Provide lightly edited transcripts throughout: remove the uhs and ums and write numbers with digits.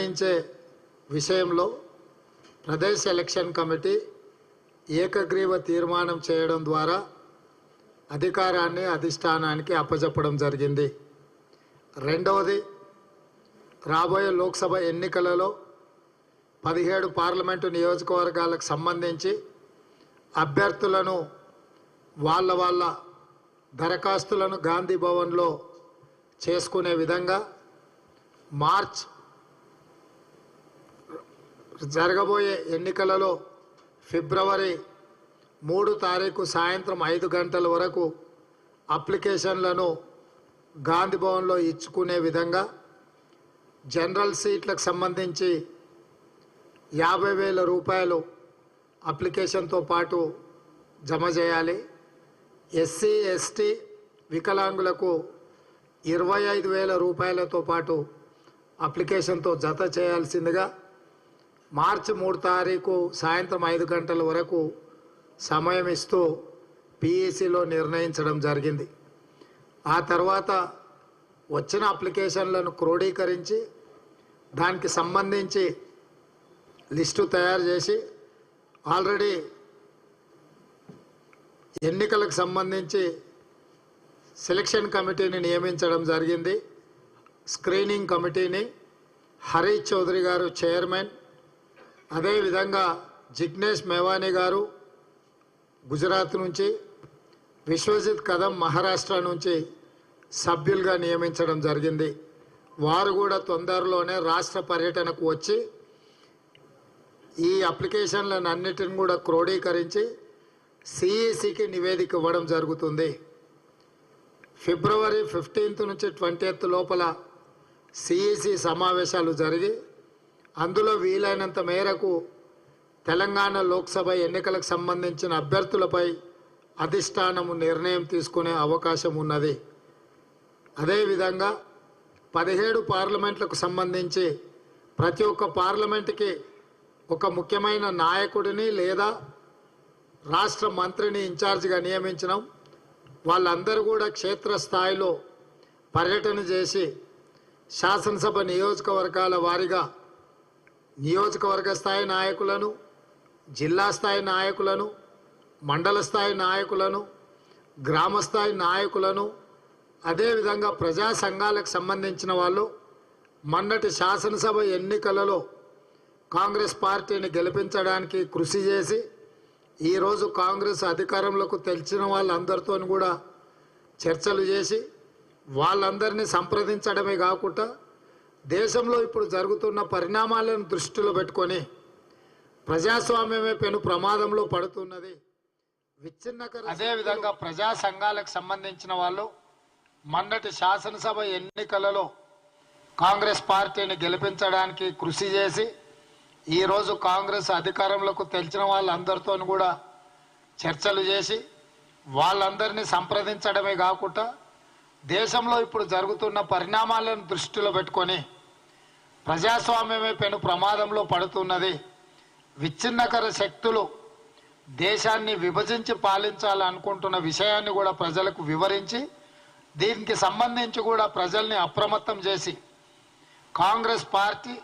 నిర్ణయించే విషయంలో Pradesh election committee ఏకగ్రీవ తీర్మానం చేయడం ద్వారా అధికారాన్ని అధిష్టానానికి అప్పజెప్పడం జరిగింది. రెండవది, రాబోయే లోక్సభ ఎన్నికలలో 17 పార్లమెంటు నియోజకవర్గాలకు సంబంధించి అభ్యర్థులను వాళ్ళ దరఖాస్తులను గాంధీ భవన్లో చేసుకునే విధంగా మార్చ్ జరగబోయే ఎన్నికలలో ఫిబ్రవరి 3 తారీఖు సాయంత్రం 5 గంటల వరకు అప్లికేషన్లను గాంధీ భవన్లో ఇచ్చుకునే విధంగా జనరల్ సీట్లకు సంబంధించి 50,000 రూపాయలు అప్లికేషన్తో పాటు జమ చేయాలి. ఎస్సీ ఎస్టీ వికలాంగులకు 25,000 రూపాయలతో పాటు అప్లికేషన్తో జత చేయాల్సిందిగా మార్చి 3 తారీఖు సాయంత్రం 5 గంటల వరకు సమయం ఇస్తూ పిఈసిలో నిర్ణయించడం జరిగింది. ఆ తర్వాత వచ్చిన అప్లికేషన్లను క్రోడీకరించి దానికి సంబంధించి లిస్టు తయారు చేసి ఆల్రెడీ ఎన్నికలకు సంబంధించి సెలక్షన్ కమిటీని నియమించడం జరిగింది. స్క్రీనింగ్ కమిటీని హరీష్ చౌదరి గారు చైర్మన్, అదేవిధంగా జిగ్నేష్ మేవానీ గారు గుజరాత్ నుంచి, విశ్వజిత్ కదం మహారాష్ట్ర నుంచి సభ్యులుగా నియమించడం జరిగింది. వారు కూడా తొందరలోనే రాష్ట్ర పర్యటనకు వచ్చి ఈ అప్లికేషన్లను అన్నిటిని కూడా క్రోడీకరించి సిఈసికి నివేదిక ఇవ్వడం జరుగుతుంది. ఫిబ్రవరి 15 నుంచి 20 లోపల సిఈసి సమావేశాలు జరిగి అందులో వీలైనంత మేరకు తెలంగాణ లోక్సభ ఎన్నికలకు సంబంధించిన అభ్యర్థులపై అధిష్టానము నిర్ణయం తీసుకునే అవకాశం ఉన్నది. అదేవిధంగా 17 పార్లమెంట్లకు సంబంధించి ప్రతి ఒక్క పార్లమెంటుకి ఒక ముఖ్యమైన నాయకుడిని లేదా రాష్ట్ర మంత్రిని ఇన్ఛార్జిగా నియమించడం. వాళ్ళందరూ కూడా క్షేత్రస్థాయిలో పర్యటన చేసి శాసనసభ నియోజకవర్గాల వారీగా నియోజకవర్గ స్థాయి నాయకులను, జిల్లా స్థాయి నాయకులను, మండల స్థాయి నాయకులను, గ్రామస్థాయి నాయకులను, అదేవిధంగా ప్రజా సంఘాలకు సంబంధించిన వాళ్ళు మొన్నటి శాసనసభ ఎన్నికలలో కాంగ్రెస్ పార్టీని గెలిపించడానికి కృషి చేసి ఈరోజు కాంగ్రెస్ అధికారంలోకి తెలిసిన వాళ్ళందరితో కూడా చర్చలు చేసి వాళ్ళందరినీ సంప్రదించడమే కాకుండా దేశంలో ఇప్పుడు జరుగుతున్న పరిణామాలను దృష్టిలో పెట్టుకొని ప్రజాస్వామ్యమే పెను ప్రమాదంలో పడుతున్నది. అదేవిధంగా ప్రజా సంఘాలకు సంబంధించిన వాళ్ళు మొన్నటి శాసనసభ ఎన్నికలలో కాంగ్రెస్ పార్టీని గెలిపించడానికి కృషి చేసి ఈరోజు కాంగ్రెస్ అధికారంలోకి తెలిసిన వాళ్ళందరితో కూడా చర్చలు చేసి వాళ్ళందరినీ సంప్రదించడమే కాకుండా దేశంలో ఇప్పుడు జరుగుతున్న పరిణామాలను దృష్టిలో పెట్టుకొని ప్రజాస్వామ్యమే పెను ప్రమాదంలో పడుతున్నది. విచ్ఛిన్నకర శక్తులు దేశాన్ని విభజించి పాలించాలనుకుంటున్న విషయాన్ని కూడా ప్రజలకు వివరించి దీనికి సంబంధించి కూడా ప్రజల్ని అప్రమత్తం చేసి కాంగ్రెస్ పార్టీ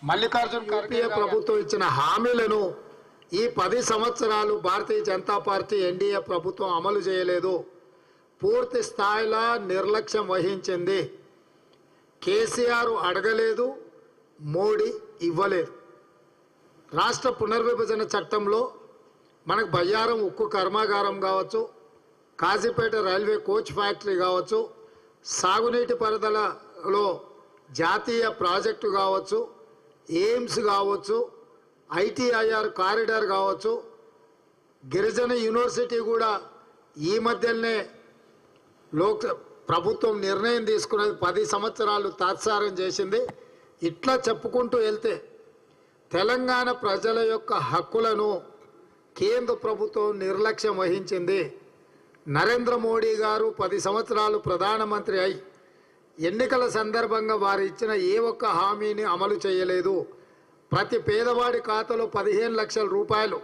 మల్లికార్జున ఖర్గే ప్రభుత్వం ఇచ్చిన హామీలను ఈ 10 సంవత్సరాలు భారతీయ జనతా పార్టీ ఎన్డీఏ ప్రభుత్వం అమలు చేయలేదు. పూర్తి స్థాయిలో నిర్లక్ష్యం వహించింది. కేసీఆర్ అడగలేదు, మోడీ ఇవ్వలేదు. రాష్ట్ర పునర్విభజన చట్టంలో మనకు బయ్యారం ఉక్కు కర్మాగారం కావచ్చు, కాజీపేట రైల్వే కోచ్ ఫ్యాక్టరీ కావచ్చు, సాగునీటి పరిధిలో జాతీయ ప్రాజెక్టు కావచ్చు, ఎయిమ్స్ కావచ్చు, ఐటీఐఆర్ కారిడార్ కావచ్చు, గిరిజన యూనివర్సిటీ కూడా ఈ మధ్యనే ప్రభుత్వం నిర్ణయం తీసుకున్నది 10 సంవత్సరాలు తాత్సారం చేసింది. ఇట్లా చెప్పుకుంటూ వెళ్తే తెలంగాణ ప్రజల యొక్క హక్కులను కేంద్ర ప్రభుత్వం నిర్లక్ష్యం వహించింది. నరేంద్ర మోడీ గారు 10 సంవత్సరాలు ప్రధానమంత్రి అయి ఎన్నికల సందర్భంగా వారు ఇచ్చిన ఏ ఒక్క హామీని అమలు చేయలేదు. ప్రతి పేదవాడి ఖాతాలో 15 లక్షల రూపాయలు